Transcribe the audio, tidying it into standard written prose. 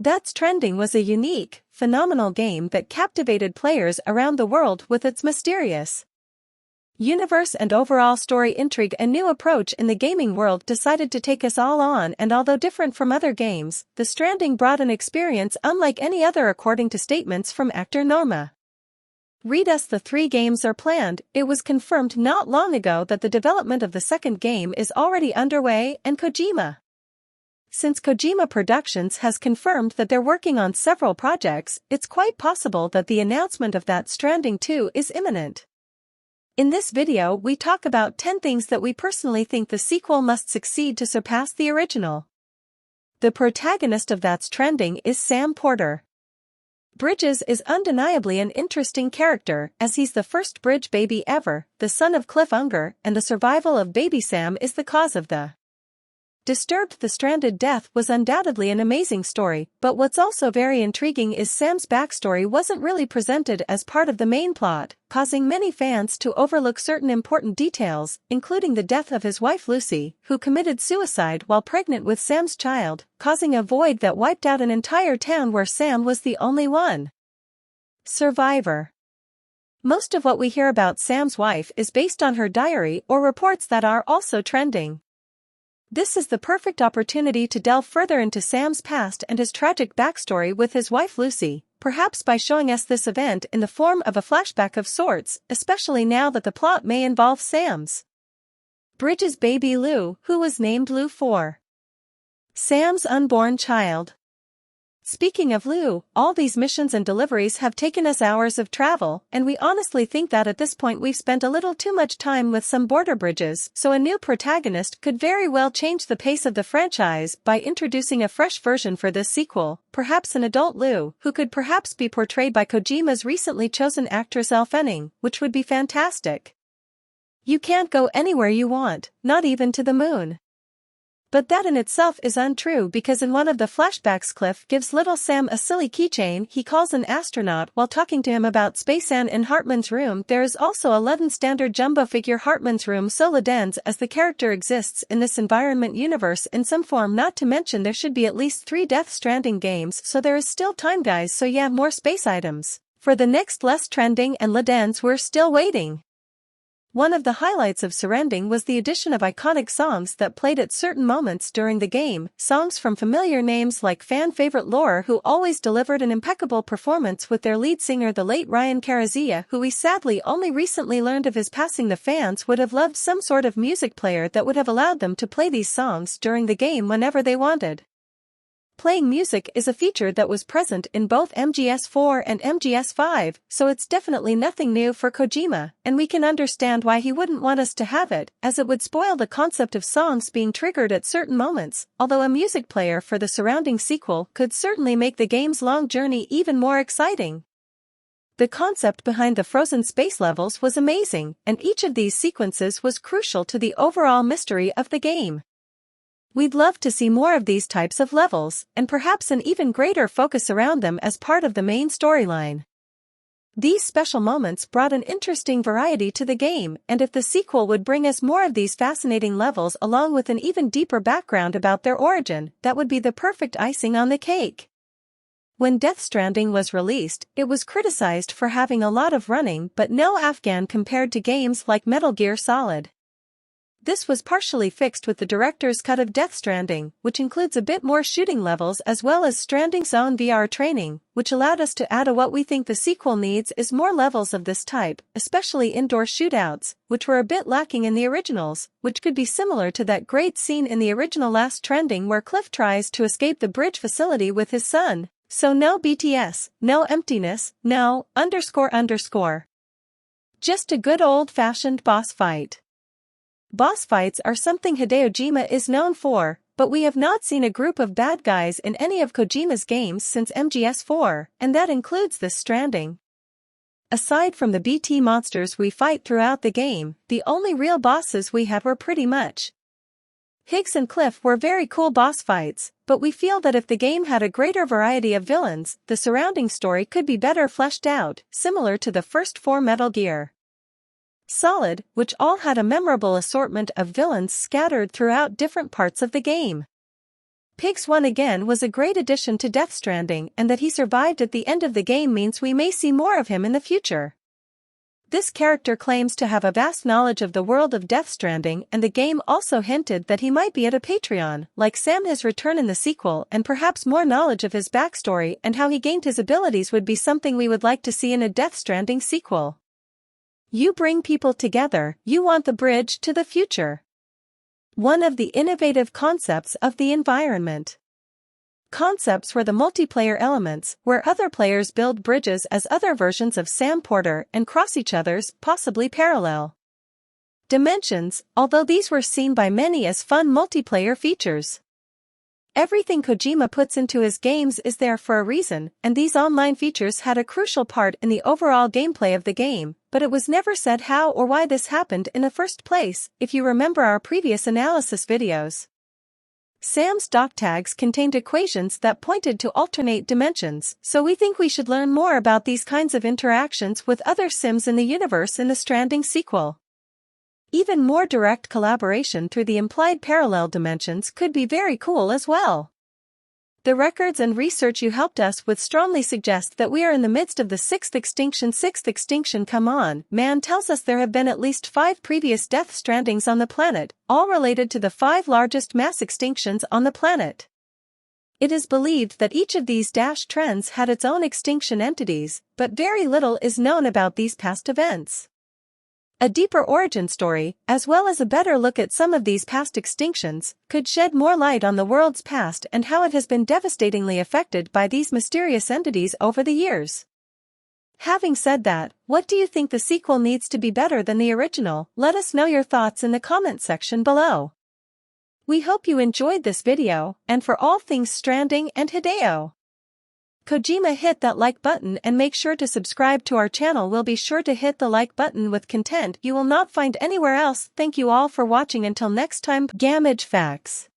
Death Stranding was a unique, phenomenal game that captivated players around the world with its mysterious universe and overall story intrigue. A new approach in the gaming world decided to take us all on, and although different from other games, Death Stranding brought an experience unlike any other according to statements from actor Norma Reedus. The 3 games are planned. It was confirmed not long ago that the development of the second game is already underway, and Since Kojima Productions has confirmed that they're working on several projects, it's quite possible that the announcement of Death Stranding 2 is imminent. In this video we talk about 10 things that we personally think the sequel must succeed to surpass the original. The protagonist of Death Stranding is Sam Porter. Bridges is undeniably an interesting character, as he's the first Bridge baby ever, the son of Cliff Unger, and the survival of baby Sam is the cause of the Disturbed. The stranded death was undoubtedly an amazing story, but what's also very intriguing is Sam's backstory wasn't really presented as part of the main plot, causing many fans to overlook certain important details, including the death of his wife Lucy, who committed suicide while pregnant with Sam's child, causing a void that wiped out an entire town where Sam was the only one survivor. Most of what we hear about Sam's wife is based on her diary or reports that are also trending. This is the perfect opportunity to delve further into Sam's past and his tragic backstory with his wife Lucy, perhaps by showing us this event in the form of a flashback of sorts, especially now that the plot may involve Sam's Bridges' baby Lou, who was named Lou for Sam's unborn child. Speaking of Lou, all these missions and deliveries have taken us hours of travel, and we honestly think that at this point we've spent a little too much time with some border bridges, so a new protagonist could very well change the pace of the franchise by introducing a fresh version for this sequel, perhaps an adult Lou, who could perhaps be portrayed by Kojima's recently chosen actress Elle Fanning, which would be fantastic. You can't go anywhere you want, not even to the moon. But that in itself is untrue, because in one of the flashbacks Cliff gives little Sam a silly keychain he calls an astronaut while talking to him about space. And in Hartman's room there is also a Ludden standard jumbo figure Hartman's room, so Ludens as the character exists in this environment universe in some form. Not to mention there should be at least 3 Death Stranding games, so there is still time guys, so yeah, more space items. For the next Death Stranding and Ludens we're still waiting. One of the highlights of Stranding was the addition of iconic songs that played at certain moments during the game, songs from familiar names like fan favorite Laura, who always delivered an impeccable performance with their lead singer the late Ryan Carazia, who we sadly only recently learned of his passing. The fans would have loved some sort of music player that would have allowed them to play these songs during the game whenever they wanted. Playing music is a feature that was present in both MGS4 and MGS5, so it's definitely nothing new for Kojima, and we can understand why he wouldn't want us to have it, as it would spoil the concept of songs being triggered at certain moments, although a music player for the surrounding sequel could certainly make the game's long journey even more exciting. The concept behind the frozen space levels was amazing, and each of these sequences was crucial to the overall mystery of the game. We'd love to see more of these types of levels, and perhaps an even greater focus around them as part of the main storyline. These special moments brought an interesting variety to the game, and if the sequel would bring us more of these fascinating levels along with an even deeper background about their origin, that would be the perfect icing on the cake. When Death Stranding was released, it was criticized for having a lot of running but no Afghan compared to games like Metal Gear Solid. This was partially fixed with the director's cut of Death Stranding, which includes a bit more shooting levels as well as Stranding's own VR training, which allowed us to add a what we think the sequel needs is more levels of this type, especially indoor shootouts, which were a bit lacking in the originals, which could be similar to that great scene in the original Death Stranding where Cliff tries to escape the bridge facility with his son. So no BTS, no emptiness, no __. Just a good old-fashioned boss fight. Boss fights are something Hideo Kojima is known for, but we have not seen a group of bad guys in any of Kojima's games since MGS4, and that includes Death Stranding. Aside from the BT monsters we fight throughout the game, the only real bosses we have were pretty much Higgs and Cliff were very cool boss fights, but we feel that if the game had a greater variety of villains, the surrounding story could be better fleshed out, similar to the first 4 Metal Gear Solid, which all had a memorable assortment of villains scattered throughout different parts of the game. Pigs won again was a great addition to Death Stranding, and that he survived at the end of the game means we may see more of him in the future. This character claims to have a vast knowledge of the world of Death Stranding, and the game also hinted that he might be at a Patreon, like Sam. His return in the sequel and perhaps more knowledge of his backstory and how he gained his abilities would be something we would like to see in a Death Stranding sequel. You bring people together, you want the bridge to the future. One of the innovative concepts of the environment. Concepts were the multiplayer elements, where other players build bridges as other versions of Sam Porter and cross each other's, possibly parallel dimensions, although these were seen by many as fun multiplayer features. Everything Kojima puts into his games is there for a reason, and these online features had a crucial part in the overall gameplay of the game, but it was never said how or why this happened in the first place, if you remember our previous analysis videos. Sam's dock tags contained equations that pointed to alternate dimensions, so we think we should learn more about these kinds of interactions with other Sims in the universe in the Stranding sequel. Even more direct collaboration through the implied parallel dimensions could be very cool as well. The records and research you helped us with strongly suggest that we are in the midst of the sixth extinction. Sixth extinction, come on, man, tells us there have been at least 5 previous Death Strandings on the planet, all related to the 5 largest mass extinctions on the planet. It is believed that each of these trends had its own extinction entities, but very little is known about these past events. A deeper origin story, as well as a better look at some of these past extinctions, could shed more light on the world's past and how it has been devastatingly affected by these mysterious entities over the years. Having said that, what do you think the sequel needs to be better than the original? Let us know your thoughts in the comment section below. We hope you enjoyed this video, and for all things Stranding and Hideo Kojima, hit that like button and make sure to subscribe to our channel. We'll be sure to hit the like button with content you will not find anywhere else. Thank you all for watching. Until next time, Gamage Facts.